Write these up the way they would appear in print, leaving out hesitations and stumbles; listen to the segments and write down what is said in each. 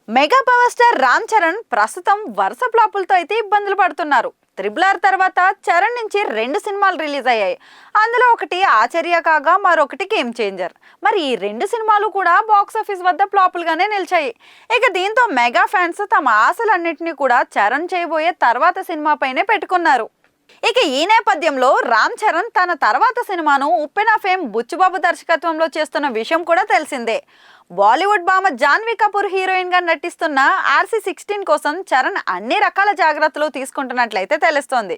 Mega power star Ram Charan ప్రస్తుతం వరుస ఫ్లాపులతో అయితే ఇబ్బందులు పడుతున్నారు. త్రిబుల్ తర్వాత చరణ్ నుంచి 2 సినిమాలు రిలీజ్ అయ్యాయి. అందులో ఒకటి ఆశ్చర్య కాగా మరొకటి గేమ్ చేంజర్. మరి ఈ 2 సినిమాలు కూడా బాక్స్ ఆఫీస్ వద్ద ఫ్లాపులుగానే నిలిచాయి. ఇక దీంతో మెగా ఫ్యాన్స్ తమ ఆశలన్నింటినీ కూడా చరణ్ చేయబోయే తర్వాత సినిమాపైనే పెట్టుకున్నారు. ఇక ఈ నేపథ్యంలో రామ్ చరణ్ తన తర్వాత సినిమాను ఉప్పెన ఫేమ్ బుచ్చుబాబు దర్శకత్వంలో చేస్తున్న విషయం కూడా తెలిసిందే. బాలీవుడ్ భామ జాన్వీ కపూర్ హీరోయిన్ గా నటిస్తున్న RC16 కోసం చరణ్ అన్ని రకాల జాగ్రత్తలు తీసుకుంటున్నట్లయితే తెలుస్తోంది.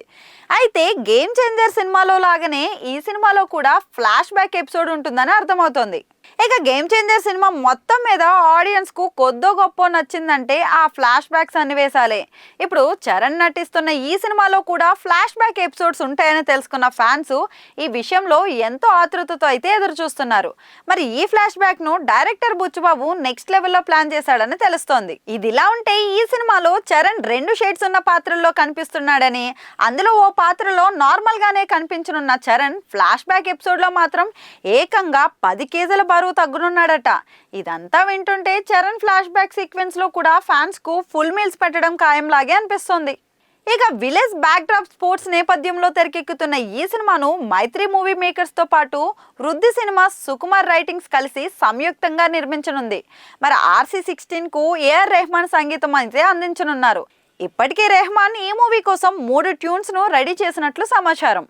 అయితే గేమ్ చేంజర్ సినిమాలో లాగానే ఈ సినిమాలో కూడా ఫ్లాష్ బ్యాక్ ఎపిసోడ్ ఉంటుందని అర్థమవుతోంది. ఇక గేమ్ చేంజర్ సినిమా మొత్తం మీద ఆడియన్స్ కు కొద్దో గొప్ప నచ్చిందంటే ఆ ఫ్లాష్ బ్యాక్ సన్నివేశాలే. ఇప్పుడు చరణ్ నటిస్తున్న ఈ సినిమాలో కూడా ఫ్లాష్ బ్యాక్ ఎపిసోడ్స్ ఉంటాయని తెలుసుకున్న ఫ్యాన్స్ ఈ విషయంలో ఎంతో ఆతృతతో అయితే ఎదురు చూస్తున్నారు. మరి ఈ ఫ్లాష్ బ్యాక్ ను డైరెక్టర్ బుచ్చుబాబు నెక్స్ట్ లెవెల్లో ప్లాన్ చేశాడని తెలుస్తోంది. ఇదిలా ఉంటే ఈ సినిమాలో చరణ్ 2 షేడ్స్ ఉన్న పాత్రల్లో కనిపిస్తున్నాడని, అందులో ఓ పాత్రలో నార్మల్ గానే కనిపించనున్న చరణ్ ఫ్లాష్ బ్యాక్ ఎపిసోడ్ లో మాత్రం ఏకంగా 10 కేజీల బరువు తగ్గునున్నాడట. ఇదంతా వింటుంటే చరణ్ ఫ్లాష్ బ్యాక్ సీక్వెన్స్ లో కూడా ఫ్యాన్స్ కు ఫుల్ మీల్స్ పెట్టడం ఖాయంలాగే అనిపిస్తుంది. ఇక విలేజ్ బ్యాక్ డ్రాప్ స్పోర్ట్స్ నేపథ్యంలో తెరకెక్కుతున్న ఈ సినిమాను మైత్రి మూవీ మేకర్స్ తో పాటు వృద్ధి సినిమా సుకుమార్ రైటింగ్స్ కలిసి సంయుక్తంగా నిర్మించనుంది. మరి RC16 కు AR రెహమాన్ సంగీతం అయితే అందించనున్నారు. ఇప్పటికే రెహమాన్ ఈ మూవీ కోసం 3 ట్యూన్స్ ను రెడీ చేసినట్లు సమాచారం.